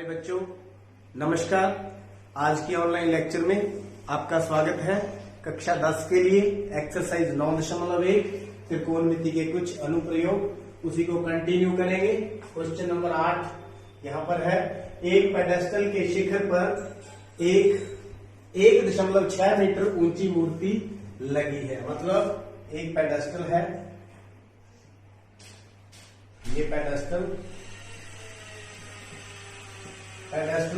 प्यारे बच्चों, नमस्कार। आज के ऑनलाइन लेक्चर में आपका स्वागत है। कक्षा 10 के लिए एक्सरसाइज 9.1 त्रिकोणमिति के कुछ अनुप्रयोग, उसी को कंटिन्यू करेंगे। क्वेश्चन नंबर 8 यहाँ पर है। एक पेडेस्टल के शिखर पर एक 1.6 मीटर ऊंची मूर्ति लगी है। मतलब एक पेडेस्टल है, ये पेडेस्टल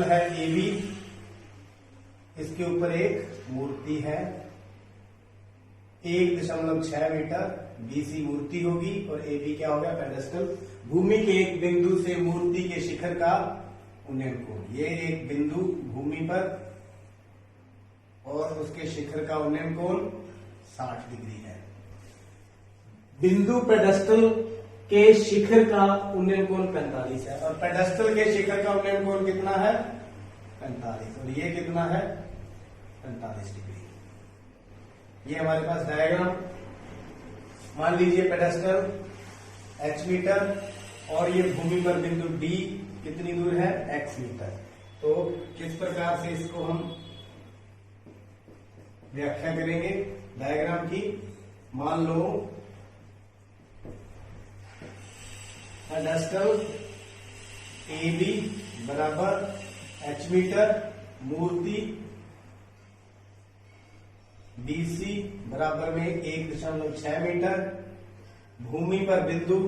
है AB, इसके ऊपर एक मूर्ति है 1.6 मीटर BC मूर्ति होगी और AB क्या होगा? पेडेस्टल। भूमि के एक बिंदु से मूर्ति के शिखर का उन्नयन कोण, ये एक बिंदु भूमि पर और उसके शिखर का उन्नयन कोण 60 डिग्री है। बिंदु पेडेस्टल के शिखर का उन्नयन कोण 45 है और पेडेस्टल के शिखर का उन्नयन कोण कितना है? 45। और ये कितना है? 45 डिग्री। ये हमारे पास डायग्राम। मान लीजिए पेडेस्टल h मीटर और ये भूमि पर बिंदु D कितनी दूर है? x metre. तो किस प्रकार से इसको हम व्याख्या करेंगे डायग्राम की? मान लो पेडेस्टल AB बराबर h मीटर, मूर्ति BC बराबर में 1.6 मीटर, भूमि पर बिंदु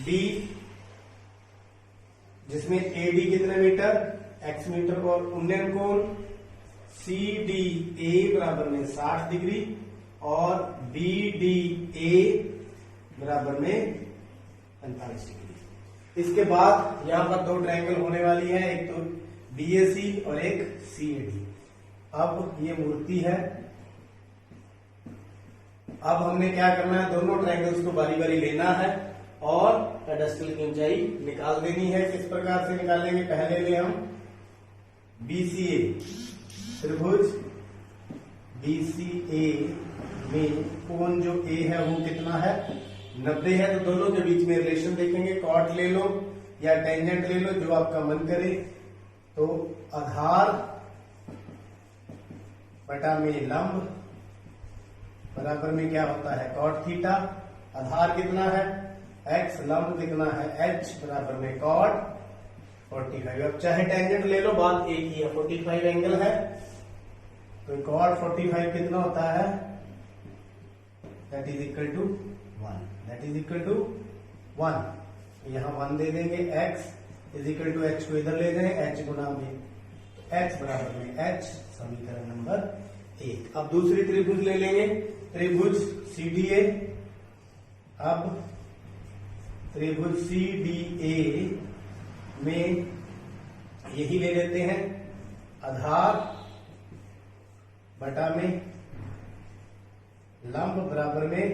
D जिसमें AD कितने मीटर? x मीटर और उन्नयन कोण CDA बराबर में 60 डिग्री और BDA बराबर में 45 डिग्री। इसके बाद यहां पर दो ट्रायंगल होने वाली है, एक तो BAC और एक CAD। अब ये मूर्ति है। अब हमने क्या करना है? दोनों ट्रायंगल्स को बारी बारी लेना है और पेडेस्टल की ऊंचाई निकाल देनी है। किस प्रकार से निकालेंगे? पहले में हम BCA त्रिभुज BCA में कोण जो A है वो कितना है? 90 है। तो दोनों के बीच में रिलेशन देखेंगे। कॉट ले लो या टेंजेंट ले लो, जो आपका मन करे। तो आधार बटा में लंब बराबर में क्या होता है? Cot theta. आधार कितना है? x, लंब कितना है? h बराबर में कॉट 45। अब चाहे टेंजेंट ले लो, बात एक ही है। 45 एंगल है तो कॉट 45 कितना होता है? That is equal to 1। That is equal to 1। यहां 1 दे देंगे। x is equal to h को इधर ले जाएंगे, h गुना में h बराबर में h, समीकरण नंबर 1। अब दूसरी त्रिभुज ले लेंगे, त्रिभुज CDA। अब त्रिभुज CDA में यही ले लेते हैं, आधार बटा में लंब बराबर में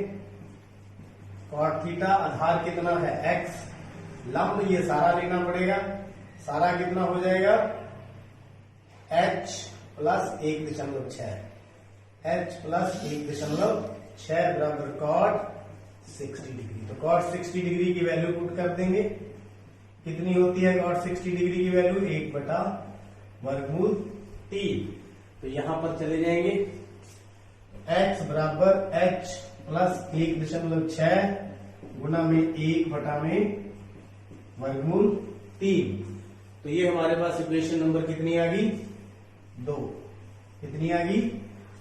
कॉट थीटा। आधार कितना है? x, लंब ये सारा लेना पड़ेगा। सारा कितना हो जाएगा? h प्लस 1.6, h प्लस 1.6 बराबर कॉट 60 डिग्री। तो कॉट 60 डिग्री की वैल्यू पुट कर देंगे। कितनी होती है कॉट 60 डिग्री की वैल्यू? 1/√3। तो यहां पर चले जाएंगे, x बराबर h प्लस 1.6 गुना में 1/√3। तो ये हमारे पास इक्वेशन नंबर कितनी आ गई? 2। कितनी आ गई?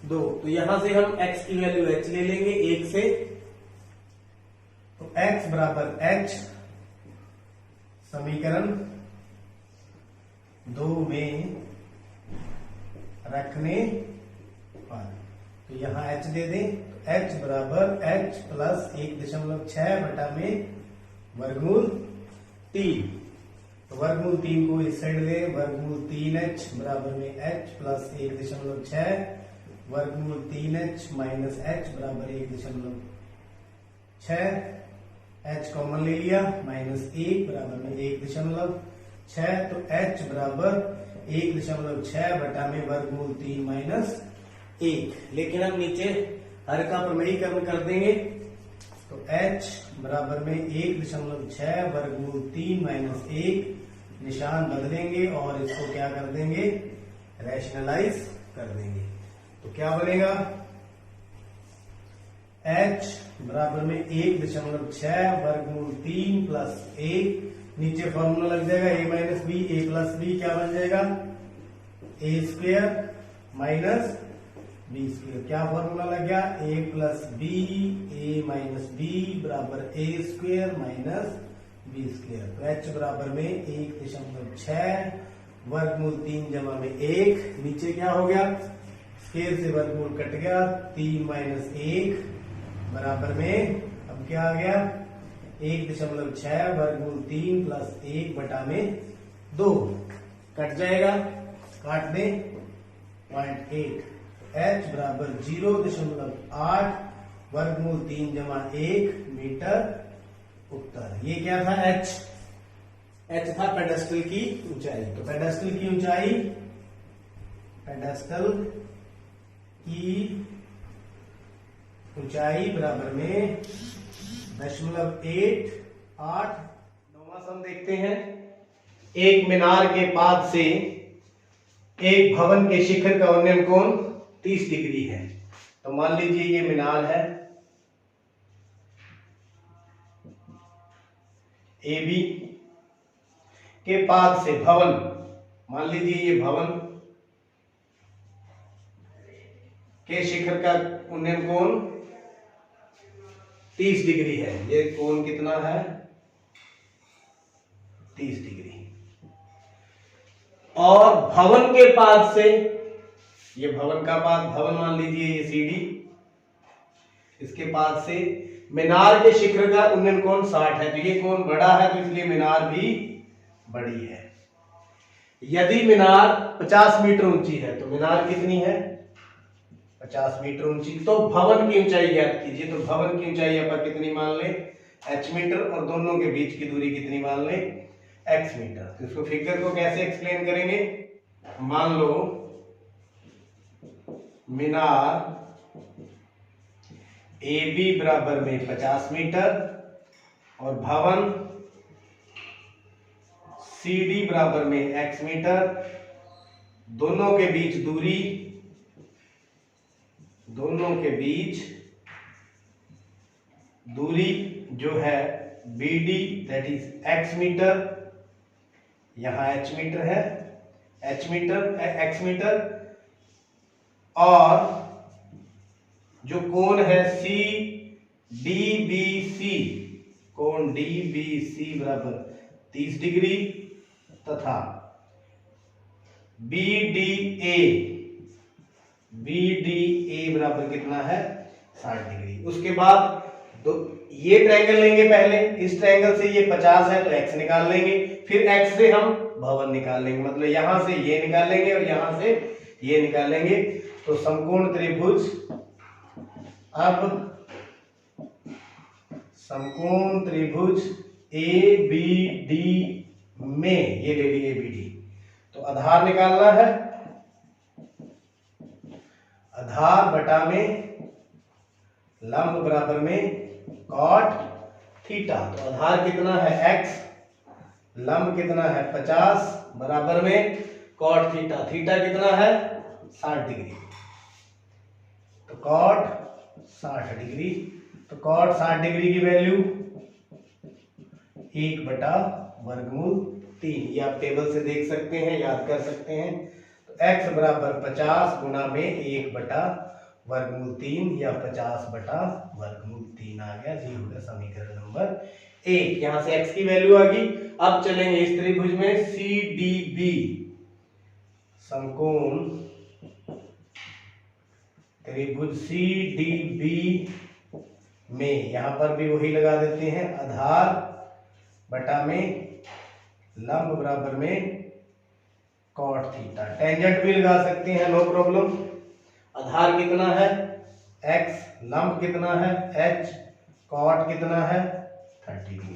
2। तो यहां से हम x की वैल्यू h ले लेंगे 1 से। तो x बराबर h समीकरण 2 में रखने पर, तो यहां h दे दें। तो h बराबर h प्लस 1.6 बटा में 3/√3। तो 3/√3 को इस साइड ले, 3/3h बराबर में h plus 1.6 3h minus h बराबर 1.6। h कॉमन ले लिया, -1 बराबर में 1.6। तो h बराबर 1.6 बटा में 3/√3 -1। लेकिन हम नीचे हर का प्रमेयीकरण कर देंगे। तो h बराबर में 1.6 वर्गमूल 3 माइनस 1, निशान बदलेंगे और इसको क्या कर देंगे, रैशनलाइज कर देंगे। तो क्या बनेगा, h बराबर में 1.6 वर्गमूल 3 प्लस 1, नीचे फॉर्मूला लग जाएगा a minus B, a plus B क्या बन जाएगा, a square minus B square. क्या फॉर्मूला लग गया, a plus B, a minus B बराबर a square minus B square. तो h बराबर में 1.6 वर्गमूल 3 जमा में 1, नीचे क्या हो गया, स्क्वायर से वर्गमूल कट गया, 3 माइनस 1 बराबर में अब क्या आ गया, 1.6 वर्गमूल 3 प्लस 1 बटा में 2, कट जाएगा, काट दें 0.8। h बराबर 0.8 वर्गमूल 3 जमा 1 मीटर उत्तर। ये क्या था, h था पेडेस्टल की ऊंचाई। तो पेडेस्टल की ऊंचाई, पेडेस्टल की ऊंचाई बराबर में 0.88। नौवां सम देखते हैं। एक मीनार के पाद से एक भवन के शिखर का उन्नयन कोण 30 डिग्री है। तो मान लीजिए ये मीनार है ए बी के पाद से भवन, मान लीजिए ये भवन के शिखर का उन्नयन कोण 30 डिग्री है। ये कोण कितना है, 30 डिग्री। और भवन के पाद से, ये भवन का पाद, भवन मान लीजिए ये सीढ़ी, इसके पाद से मीनार के शिखर का उन्नयन कोण 60 है। तो ये कोण बड़ा है, तो इसलिए मीनार भी बड़ी है। यदि मीनार 50 मीटर ऊंची है, तो मीनार कितनी है, 50 मीटर ऊंची। तो भवन की ऊंचाई ज्ञात कीजिए। तो भवन की ऊंचाई अपन कितनी मान लें, h मीटर, और दोनों के बीच की दूरी कितनी मान लें, x मीटर। तो इसको फिगर को कैसे एक्सप्लेन करेंगे, मान लो मीनार ए बी बराबर में 50 मीटर और भवन सी डी बराबर में x मीटर, दोनों के बीच दूरी, दोनों के बीच दूरी जो है B D that is x metre, यहां h मीटर है, h मीटर x मीटर, और जो कोण है सी डी बी सी, कोण डी बी सी बराबर 30 डिग्री, तथा बी डी ए बराबर कितना है, 60 डिग्री। उसके बाद ये ट्रायंगल लेंगे पहले, इस ट्रायंगल से ये 50 है तो x निकाल लेंगे, फिर x से हम भवन निकाल लेंगे, मतलब यहां से ये निकालेंगे और यहां से ये निकालेंगे। तो समकोण त्रिभुज, अब समकोण त्रिभुज ए बी डी में, ये ले लीजिए बी डी, तो आधार निकालना है, आधार बटा में लंब बराबर में cot थीटा। तो आधार कितना है x, लंब कितना है 50 बराबर में cot थीटा, थीटा कितना है 60 डिग्री। तो cot 60 डिग्री, तो cot 60 डिग्री की वैल्यू 1/√3। ये आप टेबल से देख सकते हैं, याद कर सकते हैं। तो x बराबर 50 गुना में 1/√3 या 50/√3 आ गया। ये हो गया समीकरण नंबर 1। यहां से x की वैल्यू आ गई। अब चलेंगे इस त्रिभुज में सी डी बी, समकोण त्रिभुज सी डी बी में, यहां पर भी वही लगा देते हैं, आधार बटा में लंब बराबर में cot थीटा। टेंजेंट भी लगा सकते हैं, नो प्रॉब्लम। आधार कितना है x, लंब कितना है h, cot कितना है 30 डिग्री।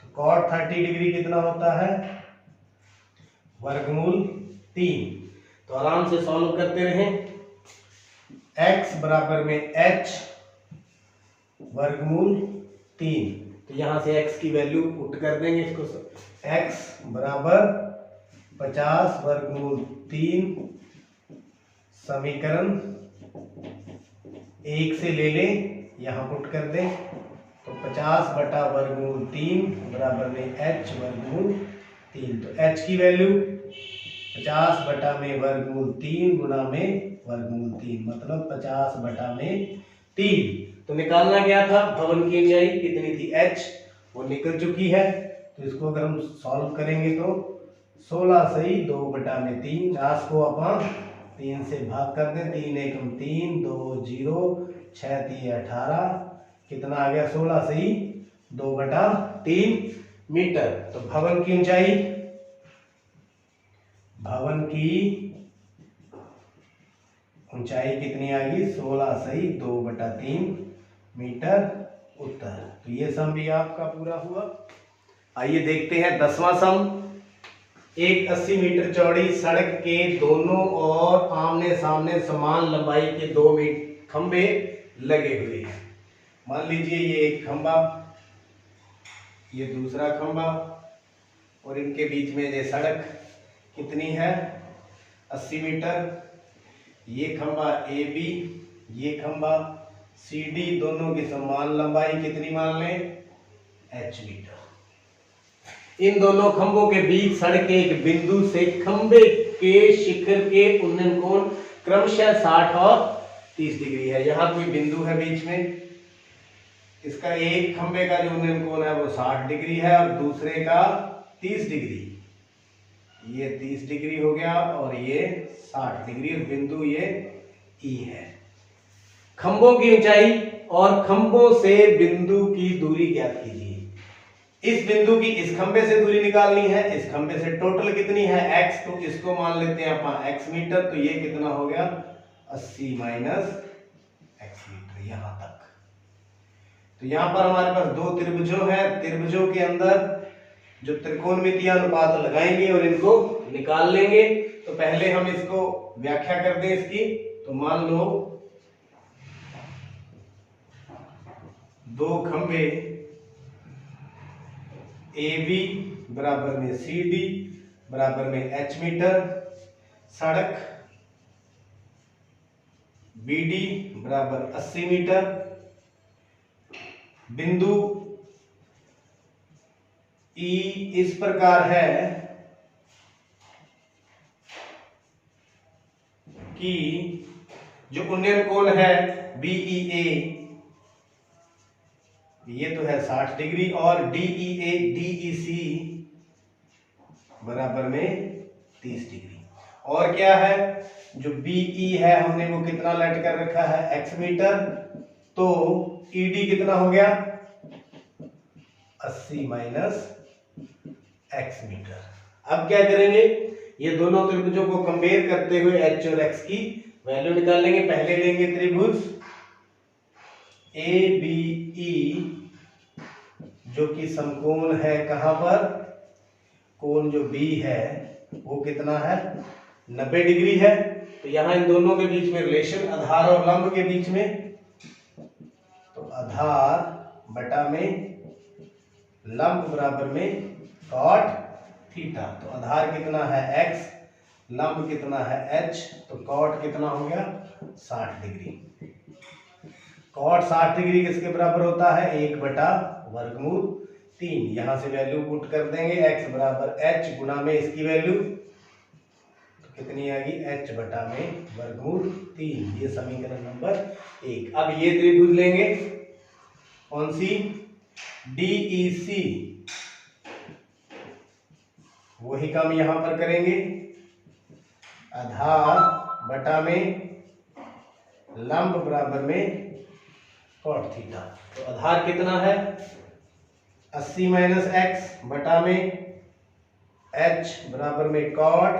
तो cot 30 डिग्री कितना होता है, √3। तो आराम से सॉल्व करते रहें। x बराबर में h √3 3। तो यहां से x की वैल्यू पुट कर देंगे इसको, x बराबर 50 वर्गमूल 3 समीकरण 1 से ले लें, यहां पुट कर दें। तो 50 बटा वर्गमूल 3 बराबर में h वर्गमूल 3। तो h की वैल्यू 50 बटा में वर्गमूल 3 गुना में वर्गमूल 3, मतलब 50 बटा में 3। तो निकालना क्या था, भवन की ऊंचाई कितनी थी h, वो निकल चुकी है। तो इसको अगर हम सॉल्व करेंगे तो 16 सही 2 बटा में 3, 10 को अपन 3 से भाग कर दें, 3 एकम 3, 2 0, 6 3 18, कितना आ गया 16 सही 2 बटा 3 मीटर। तो भवन की ऊंचाई कितनी आ गई 16 सही 2 बटा 3 मीटर उत्तर। तो ये सम भी आपका पूरा हुआ। आइए देखते हैं 10वां सम। एक 80 मीटर चौड़ी सड़क के दोनों ओर आमने सामने समान लंबाई के 2 खंभे लगे हुए हैं। मान लीजिए ये एक खंभा, ये दूसरा खंभा, और इनके बीच में ये सड़क कितनी है 80 मीटर। ये खंभा AB, ये खंभा CD, दोनों की समान लंबाई कितनी मान लें h मीटर। इन दोनों खंभों के बीच सड़क के एक बिंदु से खंभे के शिखर के उन्नयन कोण क्रमशः 60 और 30 डिग्री है। यहाँ कोई बिंदु है बीच में, इसका एक खंभे का जो उन्नयन कोण है वो 60 डिग्री है और दूसरे का 30 डिग्री। ये 30 डिग्री हो गया और ये 60 डिग्री, और बिंदु ये E है। खंभों की ऊंचाई और खंभों से बिंदु की दूरी ज्ञात कीजिए। इस बिंदु की इस खंभे से दूरी निकालनी है, इस खंभे से टोटल कितनी है x, तो इसको मान लेते हैं अपन x मीटर। तो ये कितना हो गया 80 माइनस x मीटर यहां तक। तो यहां पर हमारे पास दो त्रिभुजों हैं, त्रिभुजों के अंदर जो त्रिकोणमितीय अनुपात लगाएंगे और इनको निकाल लेंगे। तो पहले हम इसको व्याख्या कर दें इसकी। तो मान लो दो खंभे AB बराबर में CD बराबर में h मीटर, सड़क BD बराबर 80 मीटर, बिंदु E इस प्रकार है कि जो उन्नयन कोण है BEA, ये तो है 60 डिग्री, और DEA DEC बराबर में 30 डिग्री। और क्या है जो BE है हमने वो कितना लेट कर रखा है x मीटर, तो ED कितना हो गया 80 माइनस x मीटर। अब क्या करेंगे, ये दोनों त्रिभुजों को कंपेयर करते हुए h और x की वैल्यू निकाल लेंगे। पहले लेंगे त्रिभुज ABE जो कि समकोण है कहां पर, कोण जो B है वो कितना है 90 डिग्री है। तो यहां इन दोनों के बीच में रिलेशन आधार और लंब के बीच में, तो आधार बटा में लंब बराबर में cot थीटा। तो आधार कितना है x, लंब कितना है h, तो cot कितना हो गया 60 डिग्री। cot 60 डिग्री किसके बराबर होता है 1 बटा वर्गमूल 3। यहां से वैल्यू पुट कर देंगे, x बराबर h गुना में इसकी वैल्यू तो कितनी आएगी h बटा में वर्गमूल 3। ये समीकरण नंबर 1। अब ये त्रिभुज लेंगे, कौन सी DEC, वही काम यहां पर करेंगे, आधार बटा में लंब बराबर में cot थीटा। तो आधार कितना है 80 माइनस x बटा में h बराबर में cot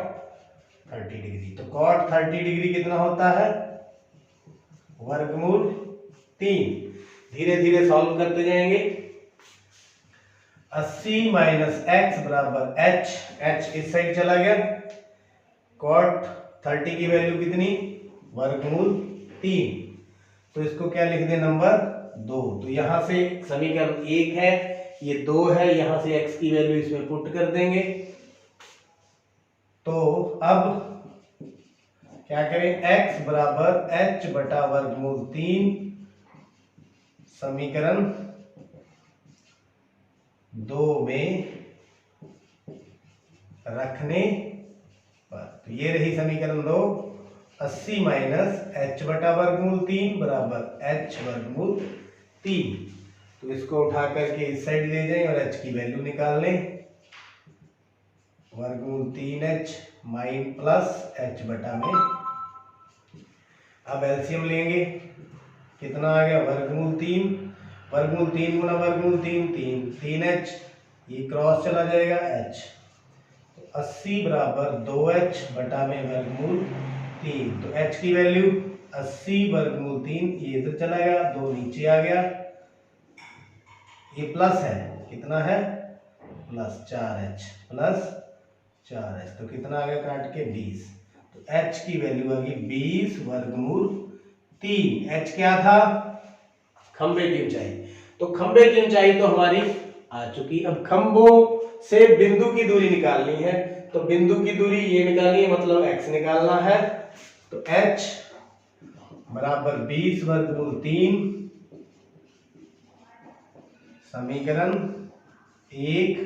30 डिग्री। तो cot 30 डिग्री कितना होता है वर्गमूल 3। धीरे धीरे सॉल्व करते जाएंगे। 80 माइनस x बराबर h, h इस साइड चला गया, cot 30 की वैल्यू कितनी वर्गमूल 3। तो इसको क्या लिख दे नंबर 2। तो यहां से समीकरण 1 है, ये 2 है, यहां से x की वैल्यू इसमें पुट कर देंगे। तो अब क्या करें, x बराबर h बटा वर्गमूल 3 समीकरण 2 में रखने पर। तो ये रही समीकरण 2, 80 माइनस h बटा वर्गमूल 3 बराबर h वर्गमूल 3। तो इसको उठा करके इस साइड ले जाएं और h की वैल्यू निकाल लें। वर्गमूल 3h माइन प्लस h बटा में। अब एलसीएम लेंगे, कितना आ गया, वर्गमूल 3 गुना वर्गमूल 3 3h, ये क्रॉस चला जाएगा h। तो 80 बराबर 2h बटा में वर्गमूल 3। तो h की वैल्यू 80 वर्गमूल 3, ये इधर चला गया, 2 नीचे आ गया, ये प्लस है, कितना है, प्लस 4h। तो कितना आ गया काट के 20। तो h की वैल्यू आ गई 20 वर्गमूल 3। h क्या था, खंबे की ऊंचाई। तो खंबे की ऊंचाई तो हमारी आ चुकी। अब खंभों से बिंदु की दूरी निकालनी है। तो बिंदु की दूरी ये निकालनी है, मतलब x निकालना है। तो h बराबर 20 वर्गमूल 3 समीकरण 1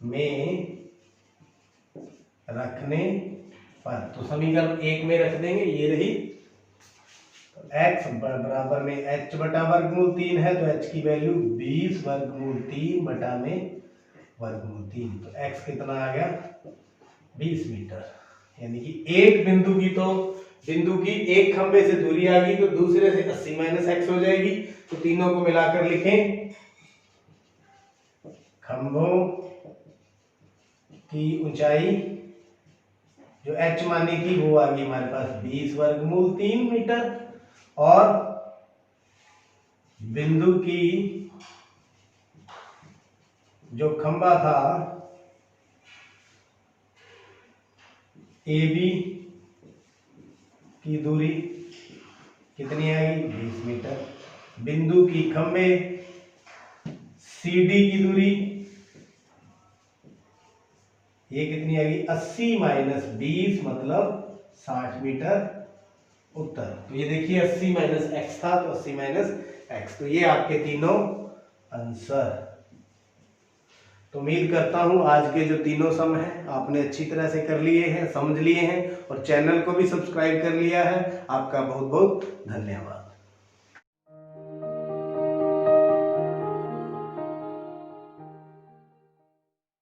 में रखने पर। तो समीकरण 1 में रख देंगे, ये रही। तो x बराबर में h बटा वर्गमूल 3 है, तो h की वैल्यू 20 वर्गमूल 3 बटा में वर्गमूल 3। तो x कितना आ गया, 20 मीटर। यानी कि एक बिंदु की एक खंबे से दूरी आ गई, तो दूसरे से 80 माइनस x हो जाएगी। तो तीनों को मिलाकर लिखें, खंभों की ऊंचाई जो h मानी थी वो आ गई हमारे पास 20 वर्गमूल 3 मीटर, और बिंदु की जो खंबा था AB की दूरी कितनी आएगी, 20 मीटर। बिंदु की खंबे CD की दूरी ये कितनी आएगी, 80 माइनस 20 मतलब 60 मीटर उत्तर। तो ये देखिए 80 माइनस एक्स था, तो 80 माइनस एक्स। तो ये आपके तीनों आंसर। तो उम्मीद करता हूं आज के जो तीनों सम हैं आपने अच्छी तरह से कर लिए हैं, समझ लिए हैं, और चैनल को भी सब्सक्राइब कर लिया है। आपका बहुत बहुत धन्यवाद।